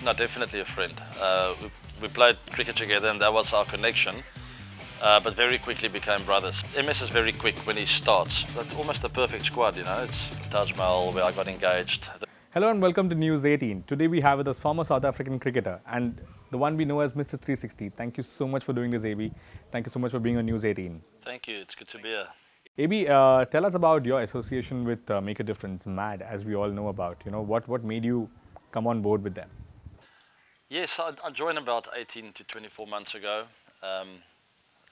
No, definitely a friend. We played cricket together and that was our connection, but very quickly became brothers. MS is very quick when he starts. That's almost the perfect squad, you know. It's Taj Mahal where I got engaged. Hello and welcome to News 18. Today we have with us former South African cricketer and the one we know as Mr. 360. Thank you so much for doing this, AB. Thank you so much for being on News 18. Thank you, it's good to be here. AB, tell us about your association with Make a Difference, MAD, as we all know about. You know, what made you come on board with them? Yes, I joined about 18 to 24 months ago.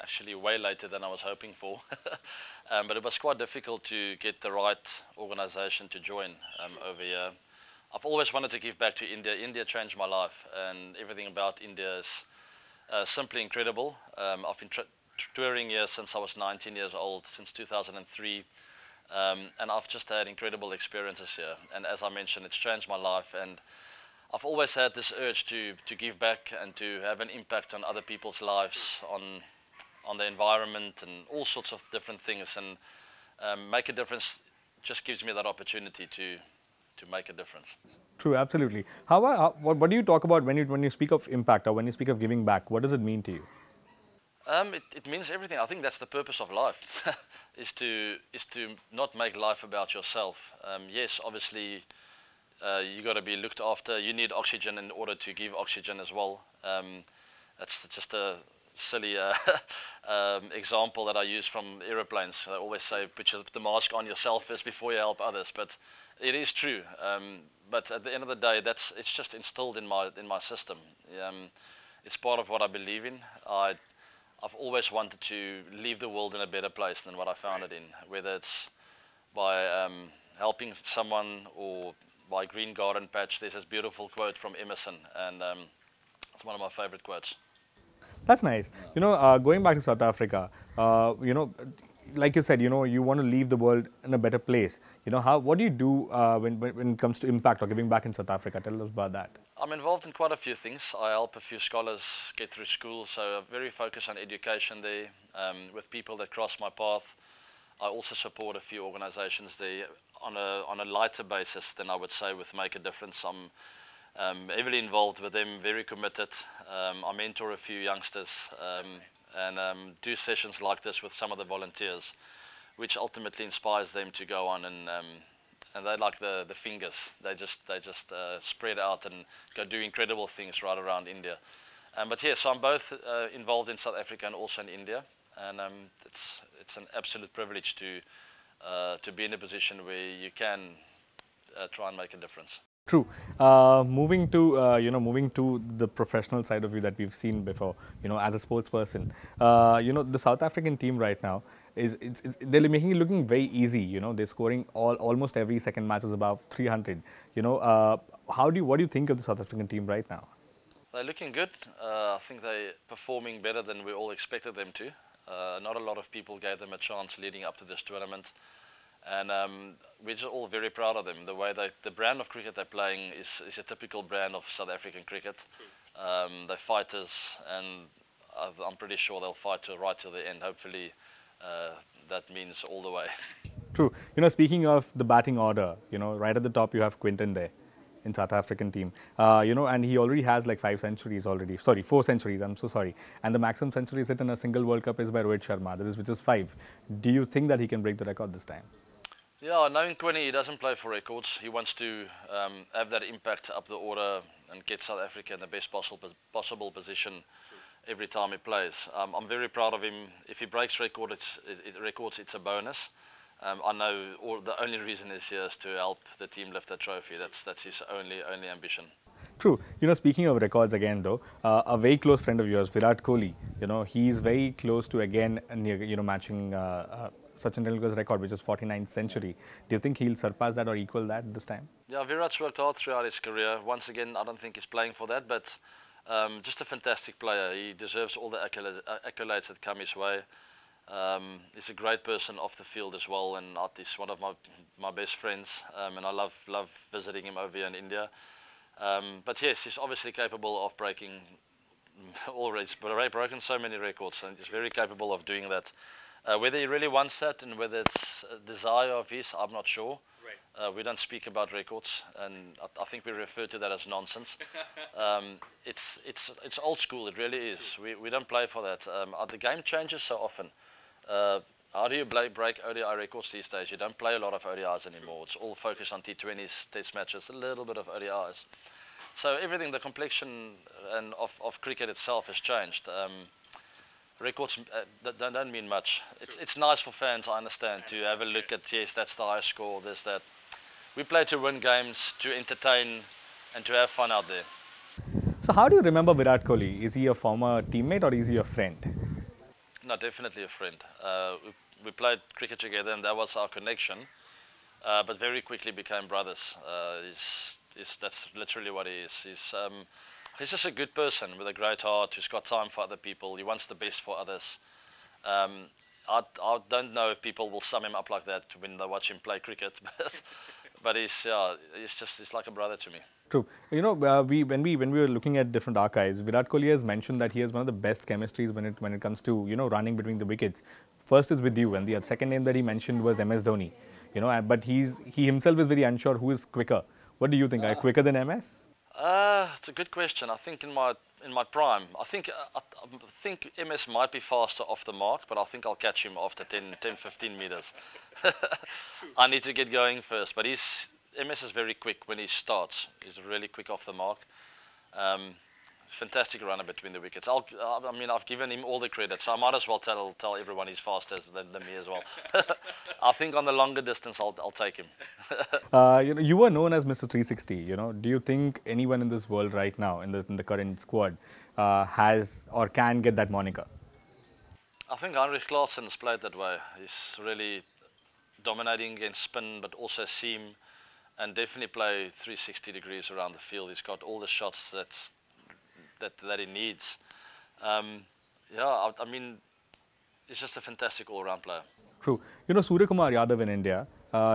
Actually way later than I was hoping for. But it was quite difficult to get the right organization to join over here. I've always wanted to give back to India. India changed my life and everything about India is simply incredible. I've been touring here since I was 19 years old, since 2003. And I've just had incredible experiences here. And as I mentioned, it's changed my life. And I've always had this urge to give back and to have an impact on other people's lives, on the environment and all sorts of different things. And Make a Difference just gives me that opportunity to make a difference. True, absolutely. What do you talk about when you speak of impact or when you speak of giving back? What does it mean to you? It means everything. I think that's the purpose of life, is to not make life about yourself. Yes, obviously, you got to be looked after. You need oxygen in order to give oxygen as well. That's just a silly example that I use from aeroplanes. I always say, put the mask on yourself first before you help others. But it is true. But at the end of the day, it's just instilled in my system. It's part of what I believe in. I've always wanted to leave the world in a better place than what I found it in, whether it's by helping someone or by green garden patch. There's this beautiful quote from Emerson, and it's one of my favorite quotes. That's nice. You know, going back to South Africa, you know, like you said, you know, you want to leave the world in a better place. You know, what do you do when it comes to impact or giving back in South Africa? Tell us about that. I'm involved in quite a few things. I help a few scholars get through school, so I'm very focused on education there with people that cross my path. I also support a few organizations there on a lighter basis than I would say with Make a Difference. I'm heavily involved with them, very committed. I mentor a few youngsters and do sessions like this with some of the volunteers, which ultimately inspires them to go on and they like the fingers. They just spread out and go do incredible things right around India. But yeah, so I'm both involved in South Africa and also in India, and it's an absolute privilege to be in a position where you can try and make a difference. True. Moving to the professional side of you that we've seen before, you know, as a sports person, you know, the South African team right now they're making it looking very easy. You know, they're scoring almost every second match is above 300. You know, what do you think of the South African team right now? They're looking good. I think they're performing better than we all expected them to. Not a lot of people gave them a chance leading up to this tournament. And we're just all very proud of them. The way the brand of cricket they're playing is a typical brand of South African cricket. They're fighters, and I'm pretty sure they'll fight right till the end. Hopefully, that means all the way. True. You know, speaking of the batting order, you know, right at the top you have Quinton there in South African team. You know, and he already has like 5 centuries already. Sorry, 4 centuries. I'm so sorry. And the maximum centuries hit in a single World Cup is by Rohit Sharma, which is 5. Do you think that he can break the record this time? Yeah, knowing Quinny, he doesn't play for records. He wants to have that impact up the order and get South Africa in the best possible position every time he plays. I'm very proud of him. If he breaks records, it's a bonus. I know the only reason he's here is to help the team lift the trophy. That's his only ambition. True. You know, speaking of records again though, a very close friend of yours, Virat Kohli, you know, he's very close to again, you know, matching Sachin Tendulkar's record, which is 49th century. Do you think he'll surpass that or equal that this time? Yeah, Virat's worked hard throughout his career. Once again, I don't think he's playing for that, but just a fantastic player. He deserves all the accolades that come his way. He's a great person off the field as well, and he's one of my best friends, and I love visiting him over here in India. But yes, he's obviously capable of breaking already, but broken so many records, and he's very capable of doing that. Whether he really wants that and whether it's a desire of his, I'm not sure. Right. We don't speak about records, and I think we refer to that as nonsense. It's old school. It really is. We don't play for that. The game changes so often. How do you break ODI records these days? You don't play a lot of ODIs anymore. It's all focused on T20s, test matches, a little bit of ODIs. So everything, the complexion of cricket itself has changed. Records don't mean much. It's nice for fans, I understand, to have a look at, yes, that's the high score, this, that. We play to win games, to entertain, and to have fun out there. So how do you remember Virat Kohli? Is he a former teammate or is he a friend? No, definitely a friend. We played cricket together, and that was our connection. But very quickly became brothers. That's literally what he is. He's just a good person with a great heart who's got time for other people. He wants the best for others. I don't know if people will sum him up like that when they watch him play cricket, but he's like a brother to me. True. You know, when we were looking at different archives, Virat Kohli has mentioned that he has one of the best chemistries when it comes to, you know, running between the wickets. First is with you, and the second name that he mentioned was MS Dhoni. You know, but he himself is very unsure who is quicker. What do you think? Are you quicker than MS? It's a good question. I think in my prime, I think MS might be faster off the mark, but I think I'll catch him after 10-15 meters. I need to get going first, but MS is very quick when he starts. He's really quick off the mark. Fantastic runner between the wickets. I mean, I've given him all the credit, so I might as well tell everyone he's faster than me as well. I think on the longer distance, I'll take him. You know, you were known as Mr. 360. You know, do you think anyone in this world right now, in the current squad, has or can get that moniker? I think Heinrich Klaassen's played that way. He's really dominating against spin, but also seam, and definitely play 360 degrees around the field. He's got all the shots that he needs. Yeah, I mean, he's just a fantastic all-round player. True. You know, Suryakumar Yadav in India,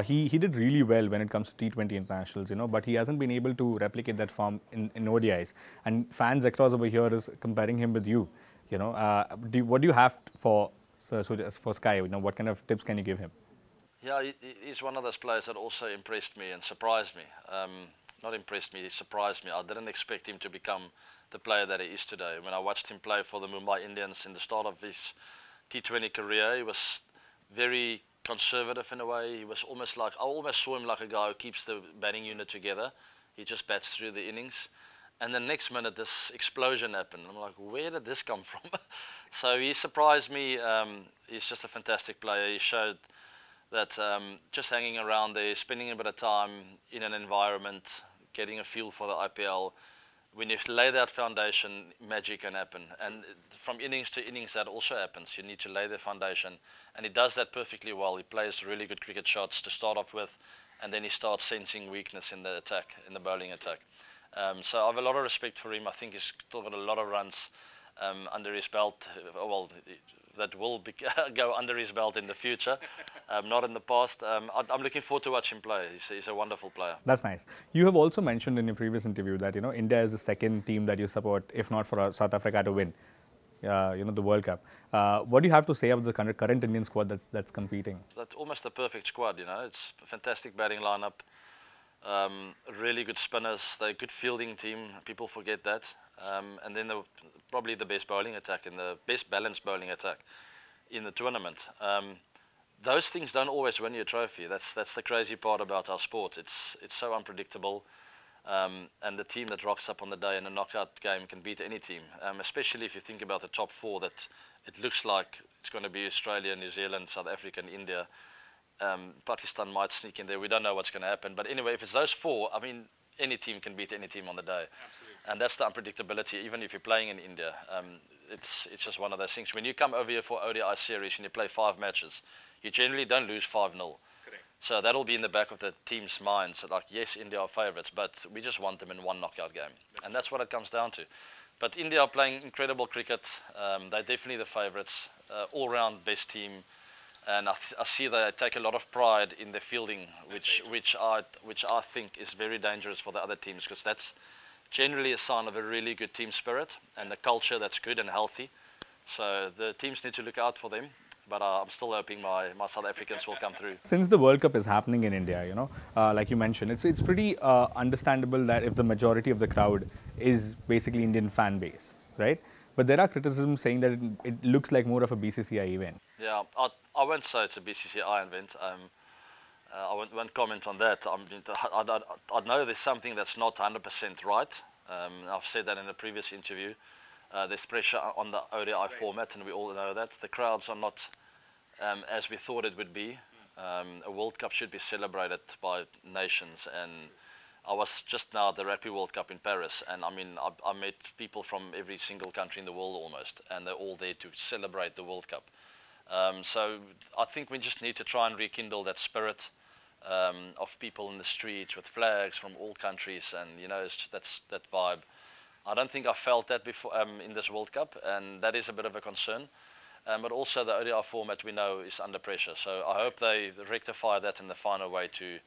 he did really well when it comes to T20 internationals, you know, but he hasn't been able to replicate that form in ODIs. And fans across over here is comparing him with you. You know, what do you have for Sky? You know, what kind of tips can you give him? Yeah, he's one of those players that also impressed me and surprised me. Not impressed me, he surprised me. I didn't expect him to become the player that he is today. When I watched him play for the Mumbai Indians in the start of his T20 career, he was very conservative in a way. He was almost like, I almost saw him like a guy who keeps the batting unit together. He just bats through the innings. And the next minute, this explosion happened. I'm like, where did this come from? So he surprised me. He's just a fantastic player. He showed that just hanging around there, spending a bit of time in an environment, getting a feel for the IPL, when you lay that foundation, magic can happen. And from innings to innings, that also happens. You need to lay the foundation. And he does that perfectly well. He plays really good cricket shots to start off with, and then he starts sensing weakness in the attack, in the bowling attack. So I have a lot of respect for him. I think he's still got a lot of runs under his belt. Well, that will go under his belt in the future, not in the past. I'm looking forward to watching him play. He's a wonderful player. That's nice. You have also mentioned in your previous interview that, you know, India is the second team that you support, if not for South Africa to win, you know, the World Cup. What do you have to say about the current Indian squad that's competing? That's almost the perfect squad, you know. It's a fantastic batting lineup, really good spinners. They're a good fielding team. People forget that. And then probably the best bowling attack and the best balanced bowling attack in the tournament. Those things don't always win you a trophy. That's the crazy part about our sport. It's so unpredictable, and the team that rocks up on the day in a knockout game can beat any team. Especially if you think about the top four, that it looks like it's going to be Australia, New Zealand, South Africa, and India. Pakistan might sneak in there. We don't know what's going to happen. But anyway, if it's those four, I mean, any team can beat any team on the day. Absolutely. And that's the unpredictability, even if you're playing in India. It's just one of those things. When you come over here for ODI series and you play 5 matches, you generally don't lose 5-0. Correct. So that'll be in the back of the team's minds. So like, yes, India are favourites, but we just want them in one knockout game. And that's what it comes down to. But India are playing incredible cricket. They're definitely the favourites. All-round best team. And I see they take a lot of pride in their fielding, which I think is very dangerous for the other teams, because that's generally a sign of a really good team spirit and a culture that's good and healthy. So the teams need to look out for them. but I'm still hoping my South Africans will come through. Since the World Cup is happening in India, like you mentioned, it's pretty understandable that if the majority of the crowd is basically Indian fan base, right? But there are criticisms saying that it looks like more of a BCCI event. Yeah, I won't say it's a BCCI event. I won't comment on that. I know there's something that's not 100% right. I've said that in a previous interview. There's pressure on the ODI format, and we all know that. The crowds are not as we thought it would be. A World Cup should be celebrated by nations, and I was just now at the Rugby World Cup in Paris, and I mean, I met people from every single country in the world almost, and they're all there to celebrate the World Cup. So I think we just need to try and rekindle that spirit of people in the streets with flags from all countries, and that's that vibe. I don't think I felt that before in this World Cup, and that is a bit of a concern. But also the ODI format we know is under pressure, so I hope they rectify that in the final way to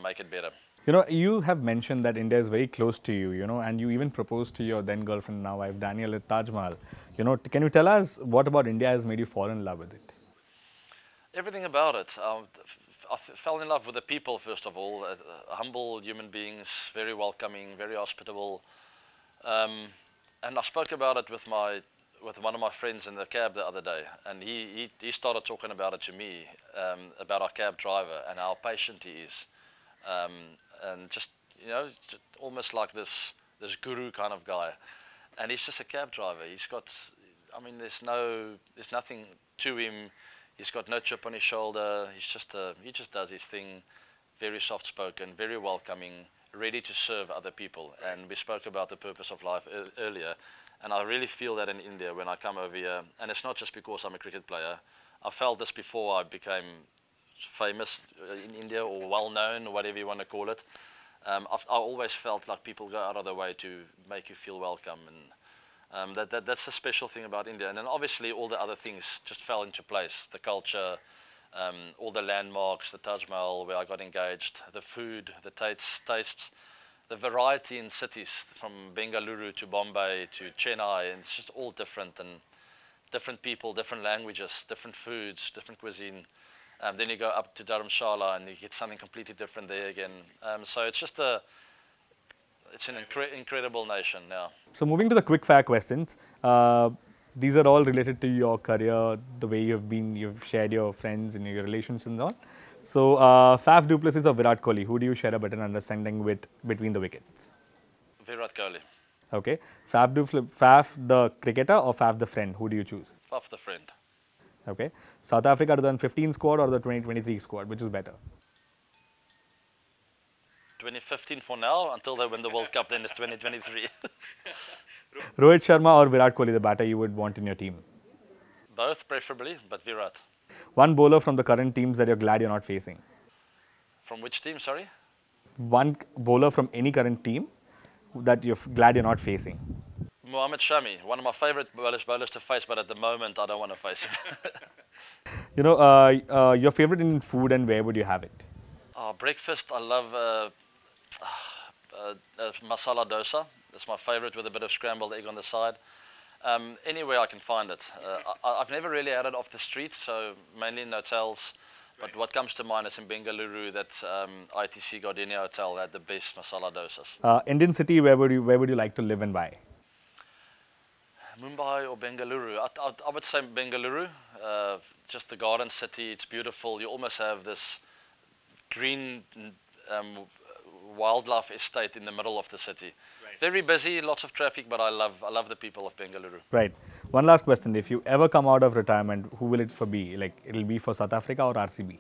make it better. You have mentioned that India is very close to you, and you even proposed to your then girlfriend, now wife, Danielle at Taj Mahal. Can you tell us what about India has made you fall in love with it? Everything about it. I fell in love with the people, first of all. Humble human beings, very welcoming, very hospitable. And I spoke about it with one of my friends in the cab the other day, and he started talking about it to me, about our cab driver and how patient he is, and just almost like this guru kind of guy. And he's just a cab driver. He's got, I mean, there's nothing to him. He's got no chip on his shoulder. He just does his thing. Very soft spoken, very welcoming, ready to serve other people. And we spoke about the purpose of life earlier, and I really feel that in India when I come over here. And it's not just because I'm a cricket player. I felt this before I became famous in India, or well known, or whatever you want to call it. I always felt like people go out of their way to make you feel welcome, and that's the special thing about India. And then obviously all the other things just fell into place. The culture, all the landmarks, the Taj Mahal where I got engaged, the food, the tastes, the variety in cities from Bengaluru to Bombay to Chennai, and it's just all different, and different people, different languages, different foods, different cuisine. Then you go up to Dharamshala and you get something completely different there again. So it's just it's an incredible nation now. So moving to the quick fire questions, these are all related to your career, the way you've shared your friends and your relations and all. So Faf du Plessis or Virat Kohli, who do you share a better understanding with between the wickets? Virat Kohli. Okay. Faf the cricketer or Faf the friend, who do you choose? Faf the friend. Okay. South Africa 2015 squad or the 2023 squad, which is better? 2015 for now, until they win the World Cup, then it's 2023. Rohit Sharma or Virat Kohli, the batter you would want in your team? Both preferably, but Virat. One bowler from the current teams that you're glad you're not facing? From which team, sorry? One bowler from any current team that you're glad you're not facing? Mohammad Shami, one of my favorite bowlers to face, but at the moment I don't want to face him. Your favorite Indian food, and where would you have it? Breakfast, I love masala dosa. That's my favorite, with a bit of scrambled egg on the side. Anywhere I can find it. I've never really had it off the street, so mainly in hotels. But what comes to mind is in Bengaluru, that ITC Gardenia Hotel had the best masala dosas. Indian city, where would you like to live and why? Mumbai or Bengaluru? I would say Bengaluru. Just the garden city, it's beautiful. You almost have this green wildlife estate in the middle of the city. Right. Very busy, lots of traffic, but I love the people of Bengaluru. Right. One last question. If you ever come out of retirement, who will it be? Like, it'll be for South Africa or RCB?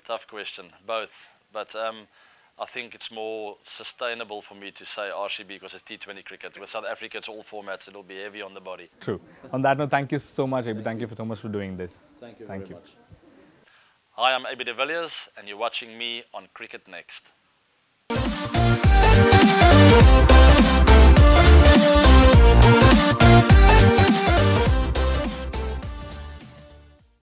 Tough question. Both. But I think it's more sustainable for me to say RCB because it's T20 cricket. With South Africa, it's all formats. It'll be heavy on the body. True. On that note, thank you so much, ABD. Thank you so much for doing this. Thank you very much. Hi, I'm ABD De Villiers, and you're watching me on Cricket Next.